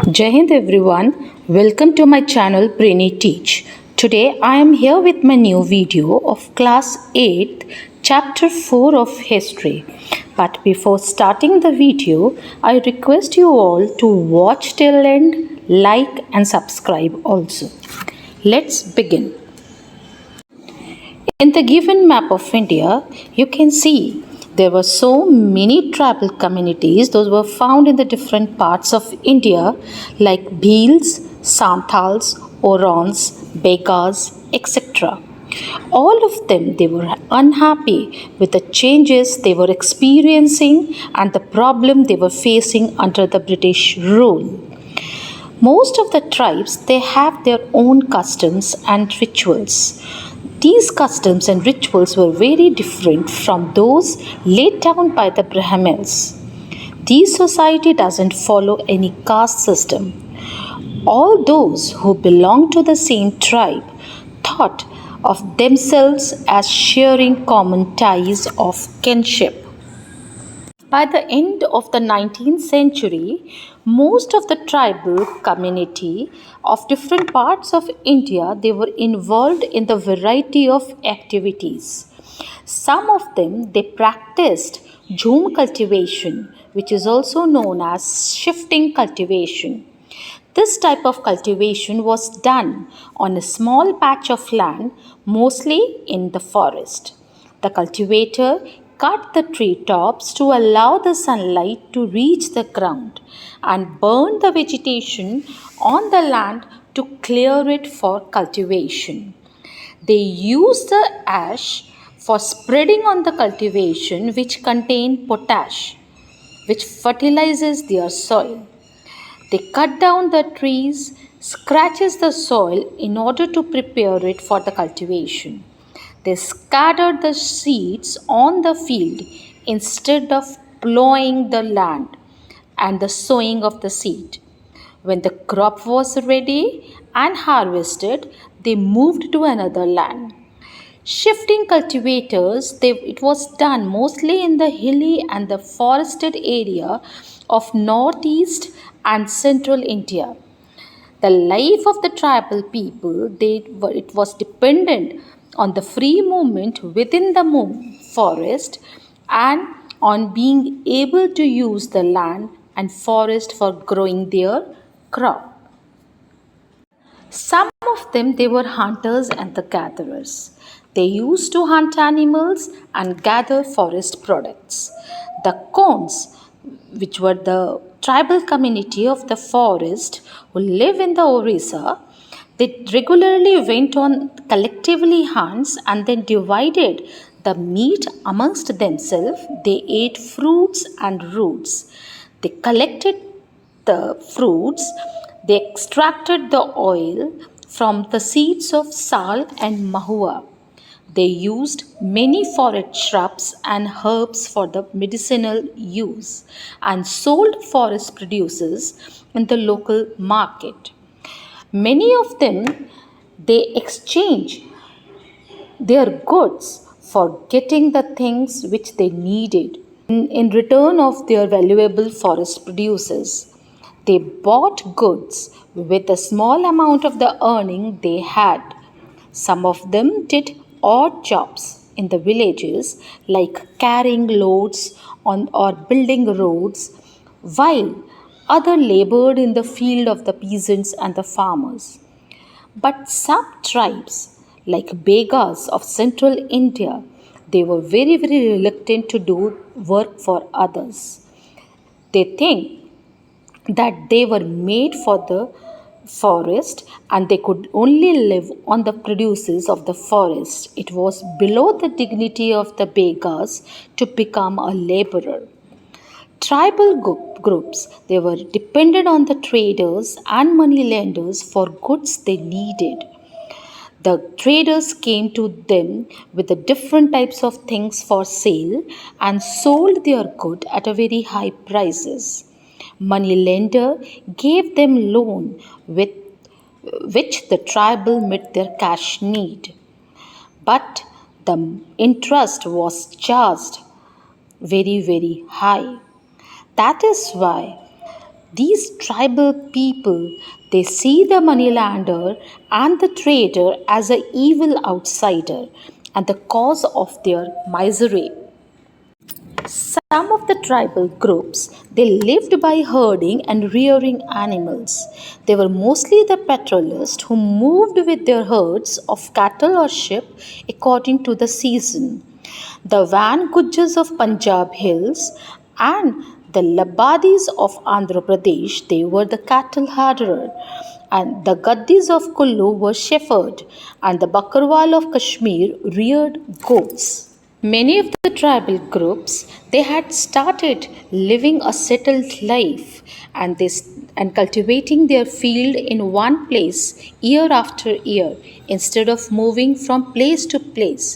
Jai Hind everyone, welcome to my channel Brainy Teach. Today I am here with my new video of class 8 chapter 4 of history. But before starting the video, I request you all to watch till end, like and subscribe also. Let's begin. In the given map of India, you can see there were so many tribal communities. Those were found in the different parts of India like Bhils, Santals, Orons, Begas, etc. All of them, they were unhappy with the changes they were experiencing and the problem they were facing under the British rule. Most of the tribes, they have their own customs and rituals. These customs and rituals were very different from those laid down by the Brahmins. This society doesn't follow any caste system. All those who belong to the same tribe thought of themselves as sharing common ties of kinship. By the end of the 19th century, most of the tribal community of different parts of India, they were involved in the variety of activities. Some of them, they practiced jhum cultivation, which is also known as shifting cultivation. This type of cultivation was done on a small patch of land, mostly in the forest. The cultivator cut the tree tops to allow the sunlight to reach the ground and burn the vegetation on the land to clear it for cultivation. They used the ash for spreading on the cultivation which contain potash, which fertilizes their soil. They cut down the trees, scratches the soil in order to prepare it for the cultivation. They scattered the seeds on the field instead of plowing the land and the sowing of the seed. When the crop was ready and harvested, they moved to another land. Shifting cultivators, it was done mostly in the hilly and the forested area of northeast and central India. The life of the tribal people, it was dependent on the free movement within the forest and on being able to use the land and forest for growing their crop. Some of them, they were hunters and the gatherers. They used to hunt animals and gather forest products. The Kons, which were the tribal community of the forest who live in the Orissa, they regularly went on collectively hunts and then divided the meat amongst themselves. They ate fruits and roots. They collected the fruits, they extracted the oil from the seeds of sal and mahua. They used many forest shrubs and herbs for the medicinal use and sold forest produces in the local market. Many of them, they exchange their goods for getting the things which they needed in return of their valuable forest produces. They bought goods with a small amount of the earning they had. Some of them did odd jobs in the villages like carrying loads on or building roads, while other labored in the field of the peasants and the farmers. But some tribes, like Begas of central India, they were very reluctant to do work for others. They think that they were made for the forest and they could only live on the produces of the forest. It was below the dignity of the Begas to become a laborer. Tribal groups, they were dependent on the traders and money lenders for goods they needed. The traders came to them with the different types of things for sale and sold their good at a very high prices. Money lender gave them loan with which the tribal met their cash need. But the interest was charged very high. That is why These tribal people, they see the moneylender and the trader as an evil outsider and the cause of their misery. Some of the tribal groups, they lived by herding and rearing animals. They were mostly the pastoralists who moved with their herds of cattle or sheep according to the season. The Van Gujjas of Punjab hills and the Labadis of Andhra Pradesh, they were the cattle herder. And the Gaddis of Kullu were shepherd, and the Bakarwal of Kashmir reared goats. Many of the tribal groups, they had started living a settled life and and cultivating their field in one place year after year instead of moving from place to place.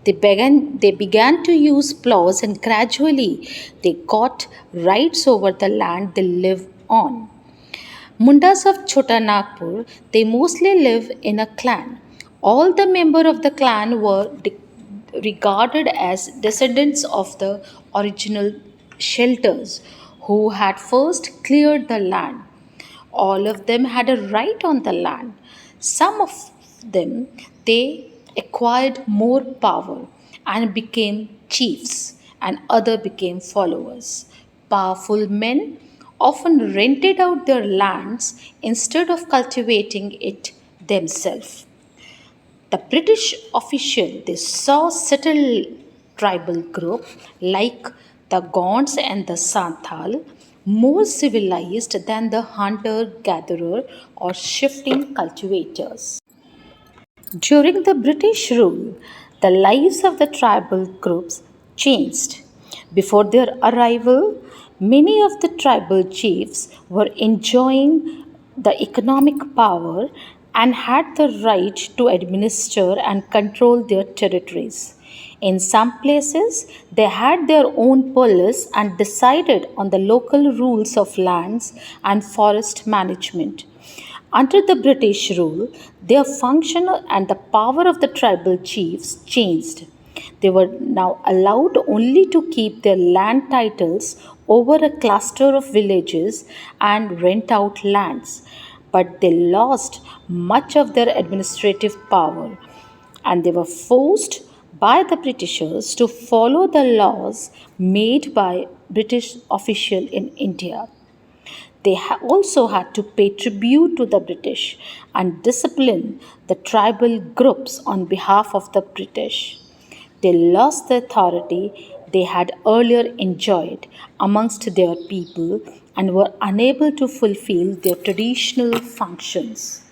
They began to use plows and gradually they got rights over the land they live on. Mundas of Chota Nagpur, they mostly live in a clan. All the members of the clan were regarded as descendants of the original shelters who had first cleared the land. All of them had a right on the land. Some of them they acquired more power and became chiefs, and other became followers. Powerful men often rented out their lands instead of cultivating it themselves. The British official they saw settled tribal group like the Gonds and the Santhal more civilized than the hunter-gatherer or shifting cultivators. During the British rule, the lives of the tribal groups changed. Before their arrival, many of the tribal chiefs were enjoying the economic power and had the right to administer and control their territories. In some places, they had their own police and decided on the local rules of lands and forest management. Under the British rule, their function and the power of the tribal chiefs changed. They were now allowed only to keep their land titles over a cluster of villages and rent out lands, but they lost much of their administrative power and they were forced by the Britishers to follow the laws made by British official in India. They also had to pay tribute to the British and discipline the tribal groups on behalf of the British. They lost the authority they had earlier enjoyed amongst their people and were unable to fulfill their traditional functions.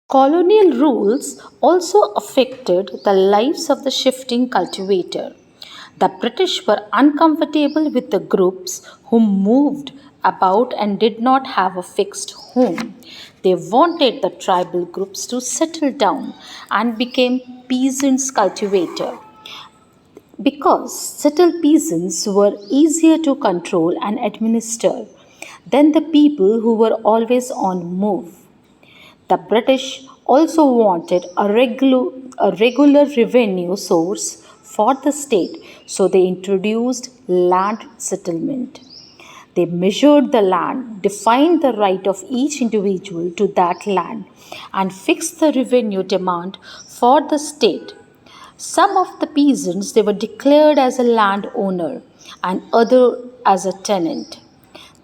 Colonial rules also affected the lives of the shifting cultivator. The British were uncomfortable with the groups who moved about and did not have a fixed home. They wanted the tribal groups to settle down and became peasants cultivator because settled peasants were easier to control and administer than the people who were always on move. The British also wanted a regular revenue source for the state, so they introduced land settlement. They measured the land, defined the right of each individual to that land, and fixed the revenue demand for the state. Some of the peasants they were declared as a landowner and other as a tenant.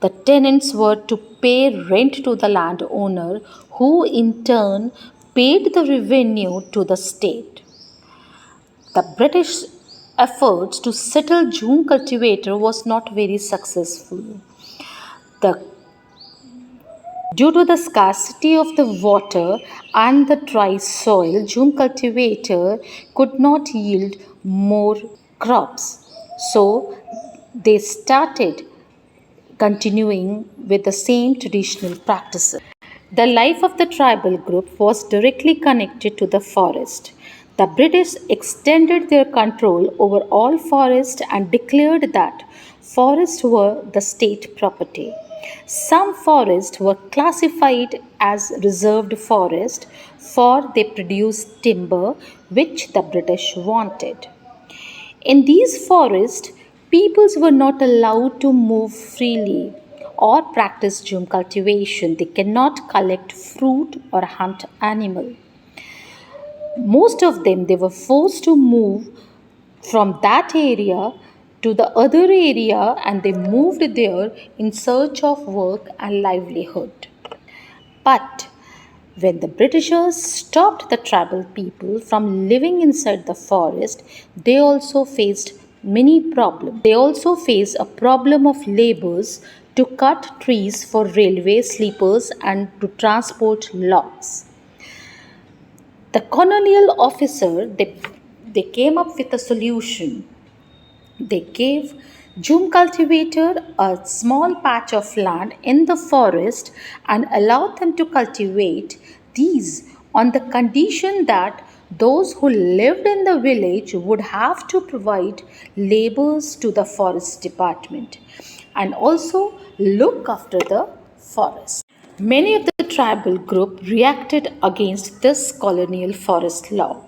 The tenants were to pay rent to the landowner, who in turn paid the revenue to the state. The British efforts to settle June cultivator was not very successful. The, Due to the scarcity of the water and the dry soil, June cultivator could not yield more crops. So they started continuing with the same traditional practices. The life of the tribal group was directly connected to the forest. The British extended their control over all forests and declared that forests were the state property. Some forests were classified as reserved forest for they produced timber which the British wanted. In these forests, peoples were not allowed to move freely. or practice jhum cultivation. They cannot collect fruit or hunt animal. Most of them, they were forced to move from that area to the other area, and they moved there in search of work and livelihood. But when the Britishers stopped the tribal people from living inside the forest, they also faced many problems. They also faced a problem of laborers to cut trees for railway sleepers and to transport logs. The colonial officer, they came up with a solution. They gave Jhum cultivator a small patch of land in the forest and allowed them to cultivate these on the condition that those who lived in the village would have to provide labors to the forest department and also look after the forest. Many of the tribal group reacted against this colonial forest law.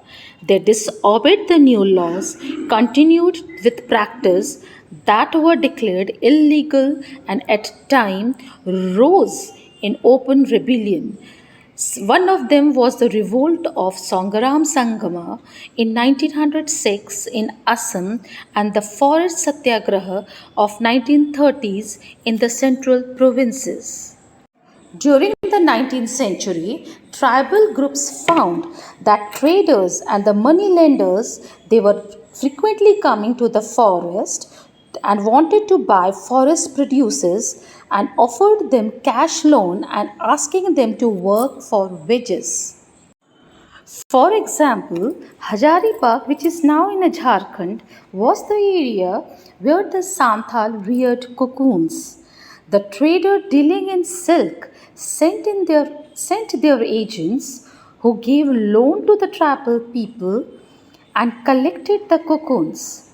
They disobeyed the new laws, continued with practice that were declared illegal and at time rose in open rebellion. One of them was the revolt of Songaram Sangama in 1906 in Assam and the forest satyagraha of 1930s in the central provinces. During the 19th century, tribal groups found that traders and the moneylenders they were frequently coming to the forest and wanted to buy forest produces and offered them cash loan and asking them to work for wages. For example, Hazaribagh, which is now in Jharkhand, was the area where the Santhal reared cocoons. The trader dealing in silk sent their agents who gave loan to the tribal people and collected the cocoons.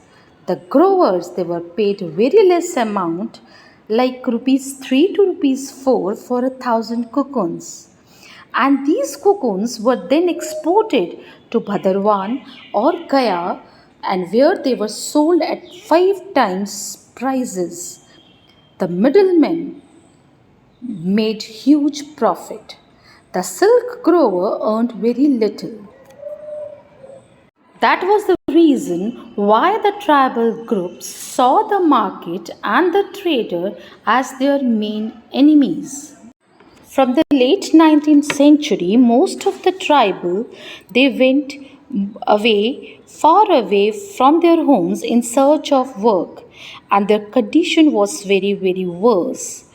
The growers they were paid very less amount like rupees 3 to rupees 4 for 1,000 cocoons. And these cocoons were then exported to Bhadarwan or Gaya and where they were sold at 5 times prices. The middlemen made huge profit. The silk grower earned very little. That was the reason why the tribal groups saw the market and the trader as their main enemies. From the late 19th century, most of the tribal they went far away from their homes in search of work, and their condition was very worse.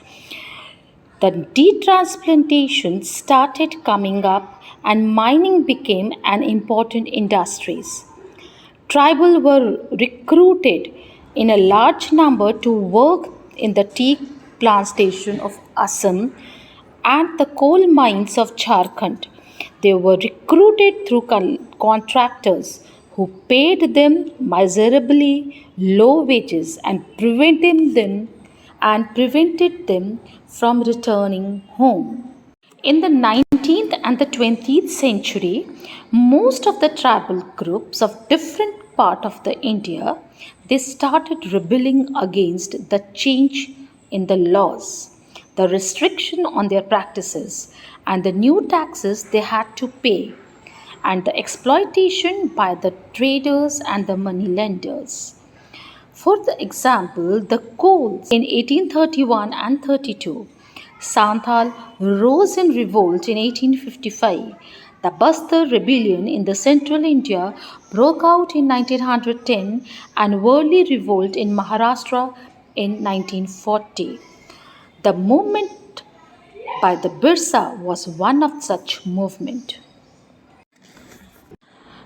The detransplantation started coming up, and mining became an important industry. Tribal were recruited in a large number to work in the tea plantation of Assam and the coal mines of Jharkhand. They were recruited through contractors who paid them miserably low wages and prevented them from returning home. In the 19th and the 20th century, most of the tribal groups of different part of the India they started rebelling against the change in the laws, the restriction on their practices, and the new taxes they had to pay, and the exploitation by the traders and the moneylenders. For the example, the coals in 1831 and 32, Santhal rose in revolt in 1855. The Bastar rebellion in the central India broke out in 1910 and Worli revolt in Maharashtra in 1940. The movement by the Birsa was one of such movement.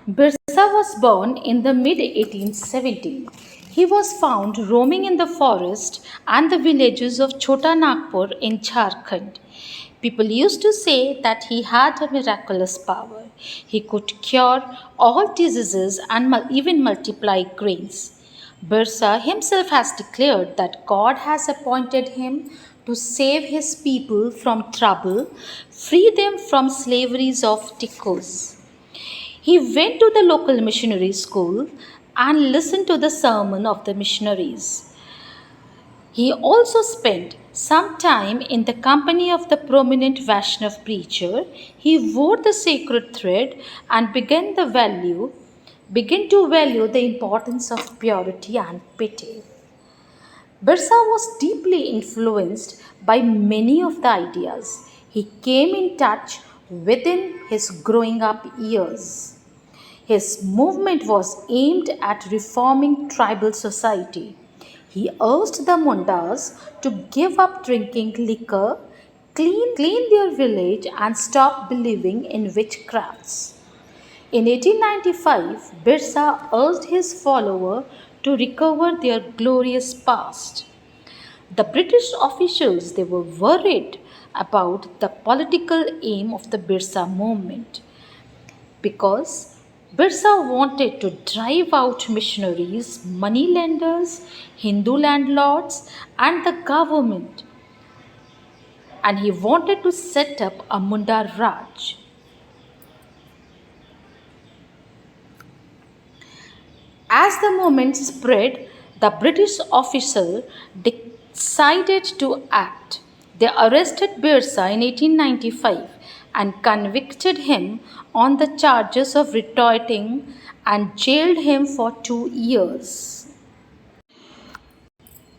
Birsa was born in the mid 1870s. He was found roaming in the forest and the villages of Chota Nagpur in Jharkhand. People used to say that he had a miraculous power. He could cure all diseases and even multiply grains. Birsa himself has declared that God has appointed him to save his people from trouble, free them from slaveries of Dikus. He went to the local missionary school and listened to the sermon of the missionaries. He also spent some time in the company of the prominent Vaishnav preacher. He wore the sacred thread and began to value the importance of purity and pity. Birsa was deeply influenced by many of the ideas he came in touch within his growing up years. His movement was aimed at reforming tribal society. He urged the Mundas to give up drinking liquor, clean their village, and stop believing in witchcrafts. In 1895, Birsa urged his followers to recover their glorious past. The British officials they were worried about the political aim of the Birsa movement because Birsa wanted to drive out missionaries, moneylenders, Hindu landlords, and the government, and he wanted to set up a Munda Raj. As the movement spread, the British official decided to act. They arrested Birsa in 1895 and convicted him on the charges of retorting and jailed him for 2 years.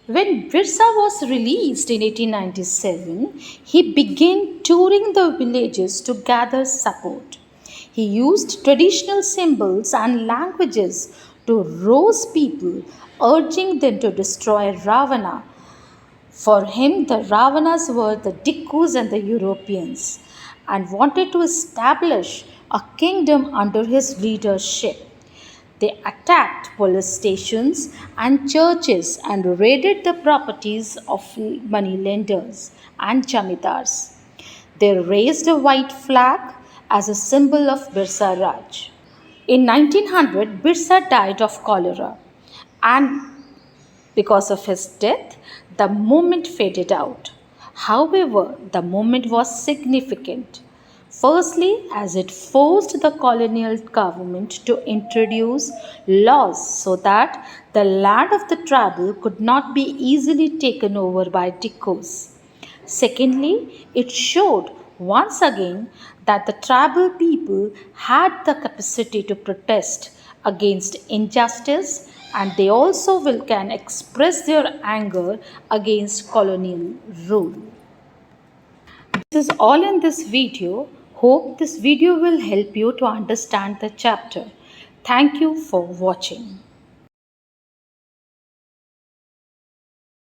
When Birsa was released in 1897, he began touring the villages to gather support. He used traditional symbols and languages to rouse people, urging them to destroy Ravana. For him, the Ravanas were the Dikus and the Europeans and wanted to establish a kingdom under his leadership. They attacked police stations and churches and raided the properties of moneylenders and jamidars. They raised a white flag as a symbol of Birsa Raj. In 1900, Birsa died of cholera, and because of his death, the movement faded out. However, the movement was significant. Firstly, as it forced the colonial government to introduce laws so that the land of the tribal could not be easily taken over by Dikus. Secondly, it showed once again that the tribal people had the capacity to protest against injustice, and they also can express their anger against colonial rule. This is all in this video. Hope this video will help you to understand the chapter. Thank you for watching.